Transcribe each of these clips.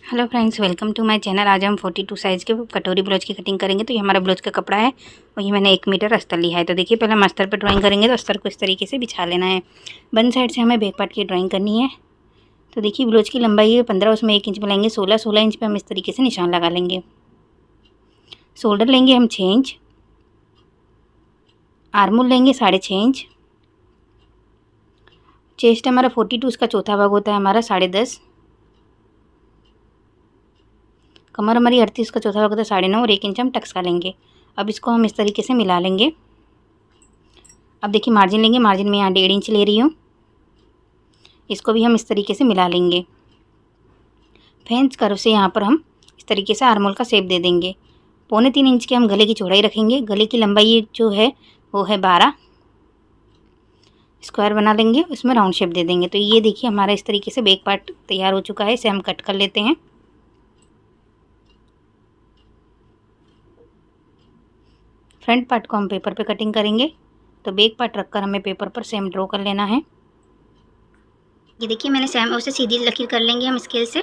Hello friends, welcome to my channel. आज हम 42 size के कटोरी ब्लाउज की कटिंग करेंगे। तो ये हमारा ब्लाउज का कपड़ा है और ये मैंने 1 मीटर अस्तर लिया है। तो देखिए, पहले हम अस्तर पर ड्राइंग करेंगे। तो अस्तर को इस तरीके से बिछा लेना है। बन साइड से हमें बैक पार्ट की ड्राइंग करनी है। तो देखिए, ब्लाउज की लंबाई है 15, उसमें 1 इंच बनाएंगे। 16 इंच पर हम इस तरीके से निशान लगा लेंगे। शोल्डर लेंगे हम 6 इंच, आर्मोल लेंगे 6.5 इंच, चेस्ट हमारा 42, उसका चौथा भाग होता है हमारा 10.5, कमर हमारी 38 का चौथा भाग होता है 9.5 और 1 इंच हम टक्स का लेंगे। अब इसको हम इस तरीके से मिला लेंगे। अब देखिए, मार्जिन लेंगे। मार्जिन में यहाँ 1.5 इंच ले रही हूँ। इसको भी हम इस तरीके से मिला लेंगे। फ्रेंच कर्व से यहाँ पर हम इस तरीके से आर्मोल का शेप दे देंगे। 3.25 इंच के हम गले की चौड़ाई रखेंगे। गले की लंबाई जो है वो है 12। स्क्वायर बना लेंगे, उसमें राउंड शेप दे देंगे। तो ये देखिए, हमारा इस तरीके से बैक पार्ट तैयार हो चुका है। इसे हम कट कर लेते हैं। फ्रंट पार्ट को हम पेपर पे कटिंग करेंगे। तो बैक पार्ट रखकर हमें पेपर पर सेम ड्रॉ कर लेना है। ये देखिए, मैंने सेम उसे सीधी लकीर कर लेंगे हम स्केल से।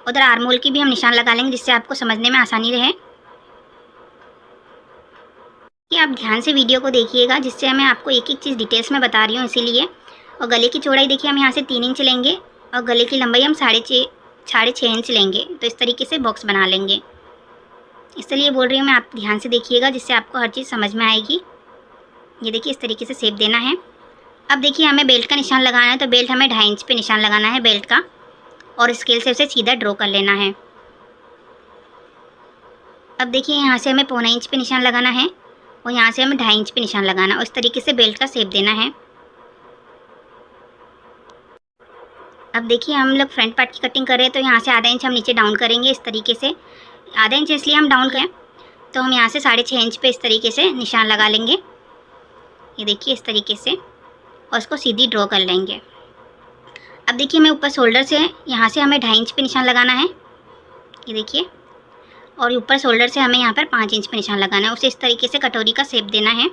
उधर आर्मोल की भी हम निशान लगा लेंगे, जिससे आपको समझने में आसानी रहे। कि आप ध्यान से वीडियो को देखिएगा, जिससे मैं आपको एक एक चीज़ डिटेल्स में बता रही हूँ, इसीलिए। और गले की चौड़ाई देखिए, हम यहाँ से 3 इंच लेंगे और गले की लंबाई हम 6.5 इंच लेंगे। तो इस तरीके से बॉक्स बना लेंगे। इसलिए बोल रही हूँ मैं, आप ध्यान से देखिएगा, जिससे आपको हर चीज़ समझ में आएगी। ये देखिए, इस तरीके से शेप देना है। अब देखिए, हमें बेल्ट का निशान लगाना है। तो बेल्ट हमें 2.5 इंच पे निशान लगाना है बेल्ट का, और स्केल से उसे सीधा ड्रॉ कर लेना है। अब देखिए, यहाँ से हमें 1.25 इंच पे निशान लगाना है और यहाँ से हमें 2.5 इंच पे निशान लगाना है। और इस तरीके से बेल्ट का शेप देना है। अब देखिए, हम लोग फ्रंट पार्ट की कटिंग कर रहे हैं। तो यहाँ से आधा इंच हम नीचे डाउन करेंगे इस तरीके से। आधा इंच इसलिए हम डाउन करें, तो हम यहाँ से 6.5 इंच पे इस तरीके से निशान लगा लेंगे। ये देखिए, इस तरीके से, और इसको सीधी ड्रॉ कर लेंगे। अब देखिए, हमें ऊपर शोल्डर से यहाँ से हमें 2.5 इंच पे निशान लगाना है। ये देखिए, और ऊपर शोल्डर से हमें यहाँ पर 5 इंच पे निशान लगाना है। उसे इस तरीके से कटोरी का शेप देना है।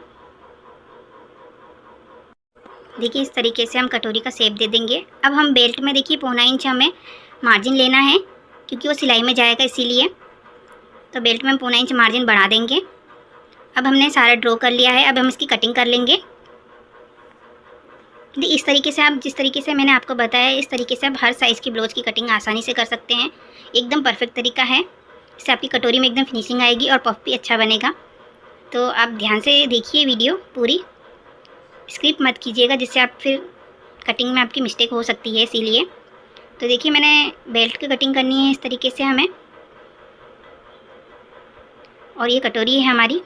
देखिए, इस तरीके से हम कटोरी का शेप दे देंगे। अब हम बेल्ट में देखिए 1.25 इंच हमें मार्जिन लेना है, क्योंकि वो सिलाई में जाएगा, इसीलिए। तो बेल्ट में हम 1.25 इंच मार्जिन बढ़ा देंगे। अब हमने सारा ड्रॉ कर लिया है। अब हम इसकी कटिंग कर लेंगे। इस तरीके से आप, जिस तरीके से मैंने आपको बताया, इस तरीके से आप हर साइज़ की ब्लाउज की कटिंग आसानी से कर सकते हैं। एकदम परफेक्ट तरीका है। इससे आपकी कटोरी में एकदम फिनिशिंग आएगी और पफ भी अच्छा बनेगा। तो आप ध्यान से देखिए वीडियो पूरी, स्किप मत कीजिएगा, जिससे आप फिर कटिंग में आपकी मिस्टेक हो सकती है, इसीलिए। तो देखिए, मैंने बेल्ट की कटिंग करनी है इस तरीके से हमें। और ये कटोरी है हमारी।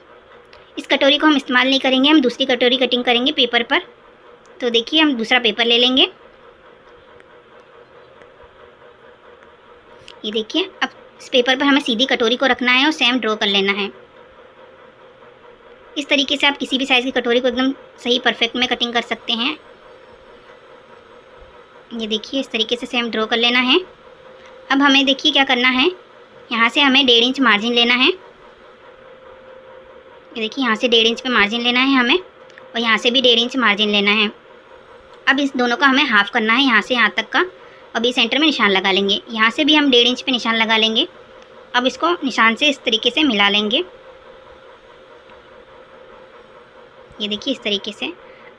इस कटोरी को हम इस्तेमाल नहीं करेंगे, हम दूसरी कटोरी कटिंग करेंगे पेपर पर। तो देखिए, हम दूसरा पेपर ले लेंगे। ये देखिए, अब इस पेपर पर हमें सीधी कटोरी को रखना है और सेम ड्रॉ कर लेना है। इस तरीके से आप किसी भी साइज़ की कटोरी को एकदम सही परफेक्ट में कटिंग कर सकते हैं। ये देखिए, इस तरीके से सेम ड्रॉ कर लेना है। अब हमें देखिए क्या करना है। यहाँ से हमें 1.5 इंच मार्जिन लेना है। ये देखिए, यहाँ से 1.5 इंच पे मार्जिन लेना है हमें, और यहाँ से भी 1.5 इंच मार्जिन लेना है। अब इस दोनों का हमें हाफ़ करना है, यहाँ से यहाँ तक का। अभी सेंटर में निशान लगा लेंगे। यहाँ से भी हम 1.5 इंच पे निशान लगा लेंगे। अब इसको निशान से इस तरीके से मिला लेंगे। ये देखिए, इस तरीके से।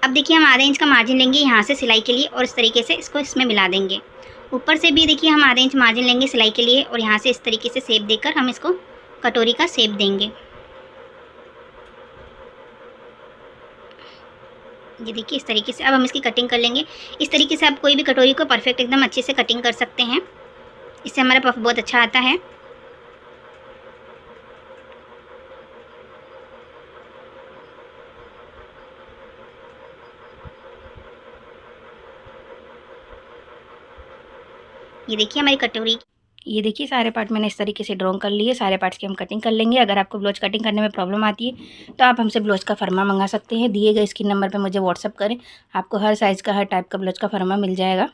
अब देखिए, हम आधा इंच का मार्जिन लेंगे यहाँ से सिलाई के लिए, और इस तरीके से इसको इसमें मिला देंगे। ऊपर से भी देखिए, हम आधा इंच मार्जिन लेंगे सिलाई के लिए, और यहाँ से इस तरीके से शेप देकर हम इसको कटोरी का शेप देंगे। ये देखिए, इस तरीके से अब हम इसकी कटिंग कर लेंगे। इस तरीके से आप कोई भी कटोरी को परफेक्ट एकदम अच्छे से कटिंग कर सकते हैं। इससे हमारा पफ बहुत अच्छा आता है। ये देखिए, हमारी कटोरी। ये देखिए, सारे पार्ट मैंने इस तरीके से ड्रॉ कर लिए। सारे पार्ट्स की हम कटिंग कर लेंगे। अगर आपको ब्लाउज कटिंग करने में प्रॉब्लम आती है, तो आप हमसे ब्लाउज का फरमा मंगा सकते हैं। दिए गए स्क्रीन नंबर पे मुझे व्हाट्सअप करें। आपको हर साइज़ का, हर टाइप का ब्लाउज का फरमा मिल जाएगा।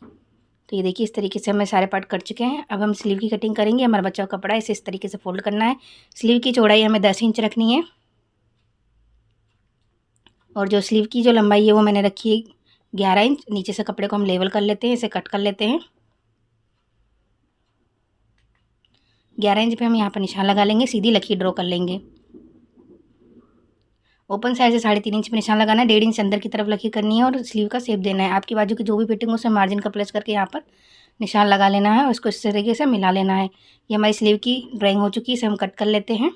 तो ये देखिए, इस तरीके से हमें सारे पार्ट कर चुके हैं। अब हम स्लीव की कटिंग करेंगे। हमारा बच्चा का कपड़ा है, इसे इस तरीके से फोल्ड करना है। स्लीव की चौड़ाई हमें 10 इंच रखनी है, और जो स्लीव की जो लंबाई है वो मैंने रखी है 11 इंच। नीचे से कपड़े को हम लेवल कर लेते हैं, इसे कट कर लेते हैं। 11 इंच पे हम यहाँ पर निशान लगा लेंगे, सीधी लकीर ड्रॉ कर लेंगे। ओपन साइड से 3.5 इंच पे निशान लगाना है, 1.5 इंच अंदर की तरफ लकीर करनी है और स्लीव का शेप देना है। आपकी बाजू की जो भी फिटिंग हो उसमें मार्जिन का प्लस करके यहाँ पर निशान लगा लेना है और इसको इस तरीके से मिला लेना है। ये हमारी स्लीव की ड्राइंग हो चुकी है, इसे हम कट कर लेते हैं।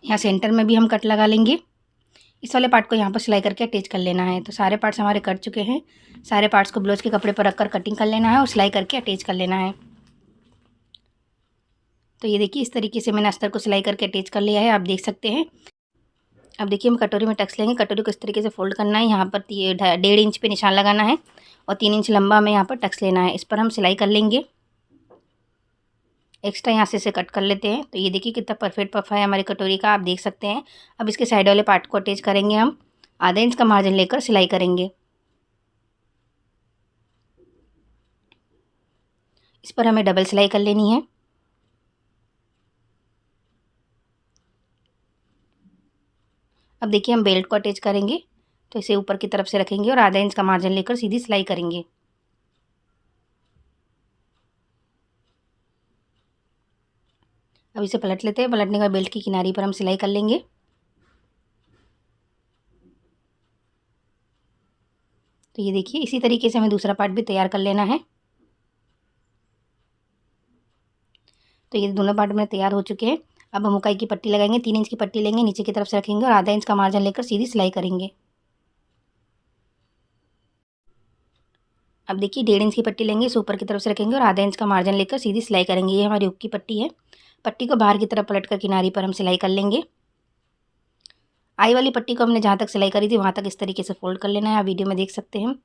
यहाँ सेंटर में भी हम कट लगा लेंगे। इस वाले पार्ट को यहाँ पर सिलाई करके अटैच कर लेना है। तो सारे पार्ट्स हमारे कट चुके हैं। सारे पार्ट्स को ब्लाउज के कपड़े पर रखकर कटिंग कर लेना है और सिलाई करके अटैच कर लेना है। तो ये देखिए इस तरीके से मैंने अस्तर को सिलाई करके अटैच कर लिया है, आप देख सकते हैं। अब देखिए हम कटोरी में टक्स लेंगे। कटोरी को इस तरीके से फोल्ड करना है, यहाँ पर 1.5 इंच पे निशान लगाना है और 3 इंच लंबा हमें यहाँ पर टक्स लेना है। इस पर हम सिलाई कर लेंगे। एक्स्ट्रा यहाँ से इसे कट कर लेते हैं। तो ये देखिए कितना परफेक्ट पफ है हमारी कटोरी का, आप देख सकते हैं। अब इसके साइड वाले पार्ट को अटैच करेंगे हम। आधा इंच का मार्जिन लेकर सिलाई करेंगे। इस पर हमें डबल सिलाई कर लेनी है। अब देखिए हम बेल्ट को अटैच करेंगे। तो इसे ऊपर की तरफ से रखेंगे और आधा इंच का मार्जिन लेकर सीधी सिलाई करेंगे। अब इसे पलट लेते हैं। पलटने के बाद बेल्ट की किनारी पर हम सिलाई कर लेंगे। तो ये देखिए इसी तरीके से हमें दूसरा पार्ट भी तैयार कर लेना है। तो ये दोनों पार्ट में तैयार हो चुके हैं। अब हम मुकाई की पट्टी लगाएंगे। 3 इंच की पट्टी लेंगे, नीचे की तरफ से रखेंगे और आधा इंच का मार्जिन लेकर सीधी सिलाई करेंगे। अब देखिए 1.5 इंच की पट्टी लेंगे, इसे ऊपर की तरफ से रखेंगे और आधा इंच का मार्जिन लेकर सीधी सिलाई करेंगे। ये हमारी हुक की पट्टी है। पट्टी को बाहर की तरफ पलट कर किनारी पर हम सिलाई कर लेंगे। आई वाली पट्टी को हमने जहाँ तक सिलाई करी थी वहाँ तक इस तरीके से फोल्ड कर लेना है, आप वीडियो में देख सकते हैं,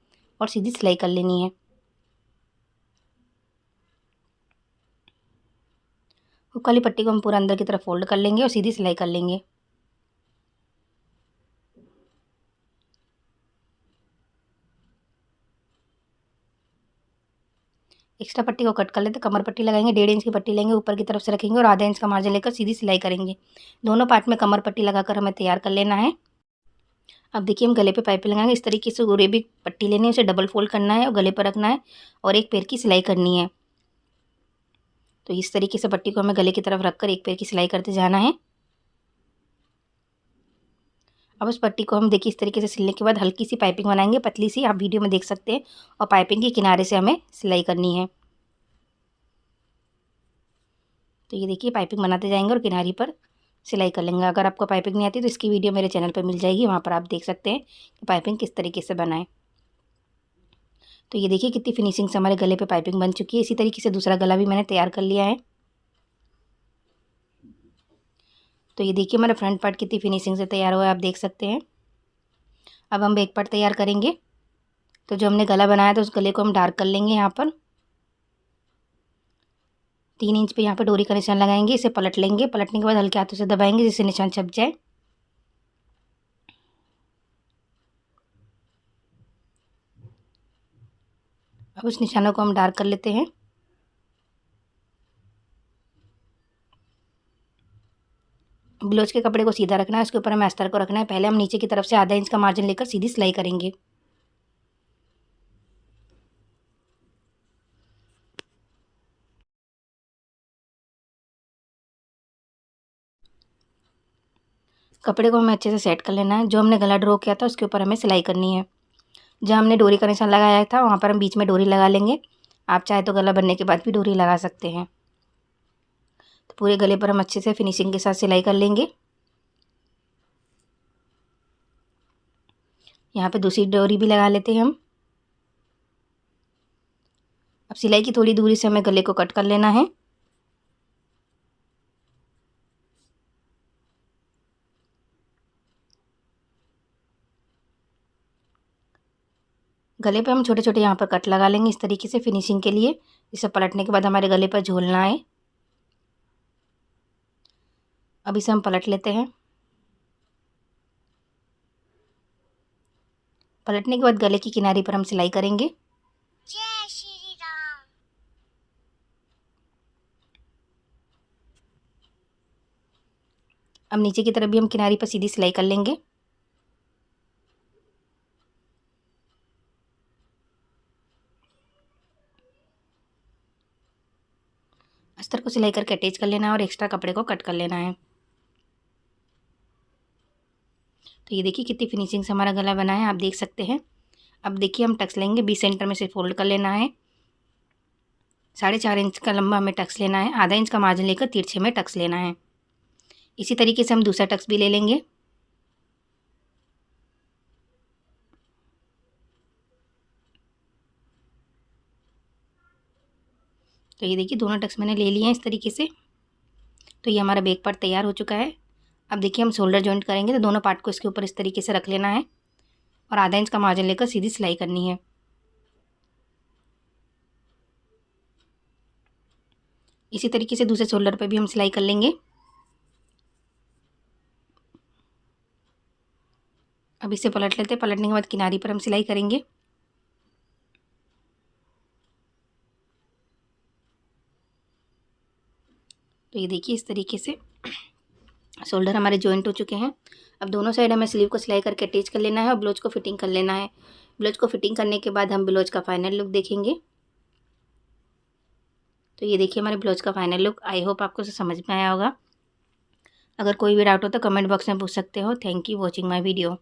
और सीधी सिलाई कर लेनी है। हुक वाली पट्टी को हम पूरा अंदर की तरफ फोल्ड कर लेंगे और सीधी सिलाई कर लेंगे। एक्स्ट्रा पट्टी को कट कर लेते, कमर पट्टी लगाएंगे। 1.5 इंच की पट्टी लेंगे, ऊपर की तरफ से रखेंगे और आधा इंच का मार्जिन लेकर सीधी सिलाई करेंगे। दोनों पार्ट में कमर पट्टी लगाकर हमें तैयार कर लेना है। अब देखिए हम गले पे पाइपिंग लगाएंगे। इस तरीके से गोरे भी पट्टी लेनी है, उसे डबल फोल्ड करना है और गले पर रखना है और एक पैर की सिलाई करनी है। तो इस तरीके से पट्टी को हमें गले की तरफ रखकर एक पैर की सिलाई करते जाना है। अब उस पट्टी को हम देखिए इस तरीके से सिलने के बाद हल्की सी पाइपिंग बनाएंगे, पतली सी, आप वीडियो में देख सकते हैं, और पाइपिंग के किनारे से हमें सिलाई करनी है। तो ये देखिए पाइपिंग बनाते जाएंगे और किनारी पर सिलाई कर लेंगे। अगर आपको पाइपिंग नहीं आती तो इसकी वीडियो मेरे चैनल पर मिल जाएगी, वहाँ पर आप देख सकते हैं कि पाइपिंग किस तरीके से बनाएं। तो ये देखिए कितनी फिनिशिंग से हमारे गले पे पाइपिंग बन चुकी है। इसी तरीके से दूसरा गला भी मैंने तैयार कर लिया है। तो ये देखिए हमारा फ्रंट पार्ट कितनी फिनिशिंग से तैयार हुआ है, आप देख सकते हैं। अब हम बैक पार्ट तैयार करेंगे। तो जो हमने गला बनाया था उस गले को हम डार्क कर लेंगे। यहाँ पर 3 इंच पे यहाँ पर डोरी का निशान लगाएंगे, इसे पलट लेंगे। पलटने के बाद हल्के हाथों से दबाएंगे जिससे निशान छप जाए। अब उस निशानों को हम डार्क कर लेते हैं। ब्लाउज के कपड़े को सीधा रखना है, उसके ऊपर हमें अस्तर को रखना है। पहले हम नीचे की तरफ से आधा इंच का मार्जिन लेकर सीधी सिलाई करेंगे। कपड़े को हमें अच्छे से सेट कर लेना है। जो हमने गला ड्रॉ किया था उसके ऊपर हमें सिलाई करनी है। जहाँ हमने डोरी का निशान लगाया था वहाँ पर हम बीच में डोरी लगा लेंगे। आप चाहे तो गला बनने के बाद भी डोरी लगा सकते हैं। तो पूरे गले पर हम अच्छे से फिनिशिंग के साथ सिलाई कर लेंगे। यहाँ पे दूसरी डोरी भी लगा लेते हैं हम। अब सिलाई की थोड़ी दूरी से हमें गले को कट कर लेना है। गले पे हम छोटे छोटे यहाँ पर कट लगा लेंगे इस तरीके से फिनिशिंग के लिए। इसे पलटने के बाद हमारे गले पर झूलना है। अब इसे हम पलट लेते हैं। पलटने के बाद गले की किनारी पर हम सिलाई करेंगे। जय श्री राम। अब नीचे की तरफ भी हम किनारी पर सीधी सिलाई कर लेंगे। अस्तर को सिलाई करके अटैच कर लेना है और एक्स्ट्रा कपड़े को कट कर लेना है। तो ये देखिए कितनी फिनिशिंग से हमारा गला बना है, आप देख सकते हैं। अब देखिए हम टक्स लेंगे, 20 सेंटर में से फोल्ड कर लेना है। 4.5 इंच का लंबा हमें टक्स लेना है, आधा इंच का मार्जिन लेकर तिरछे में टक्स लेना है। इसी तरीके से हम दूसरा टक्स भी ले लेंगे। तो ये देखिए दोनों टक्स मैंने ले लिए हैं इस तरीके से। तो ये हमारा बैक पार्ट तैयार हो चुका है। अब देखिए हम शोल्डर जॉइंट करेंगे, तो दोनों पार्ट को इसके ऊपर इस तरीके से रख लेना है और आधा इंच का मार्जिन लेकर सीधी सिलाई करनी है। इसी तरीके से दूसरे शोल्डर पे भी हम सिलाई कर लेंगे। अब इसे पलट लेते हैं, पलटने के बाद किनारी पर हम सिलाई करेंगे। तो ये देखिए इस तरीके से शोल्डर हमारे जॉइंट हो चुके हैं। अब दोनों साइड हमें स्लीव को सिलाई करके अटैच कर लेना है और ब्लाउज को फिटिंग कर लेना है। ब्लाउज को फिटिंग करने के बाद हम ब्लाउज का फाइनल लुक देखेंगे। तो ये देखिए हमारे ब्लाउज का फाइनल लुक। आई होप आपको समझ में आया होगा। अगर कोई भी डाउट हो तो कमेंट बॉक्स में पूछ सकते हो। Thank you watching my video.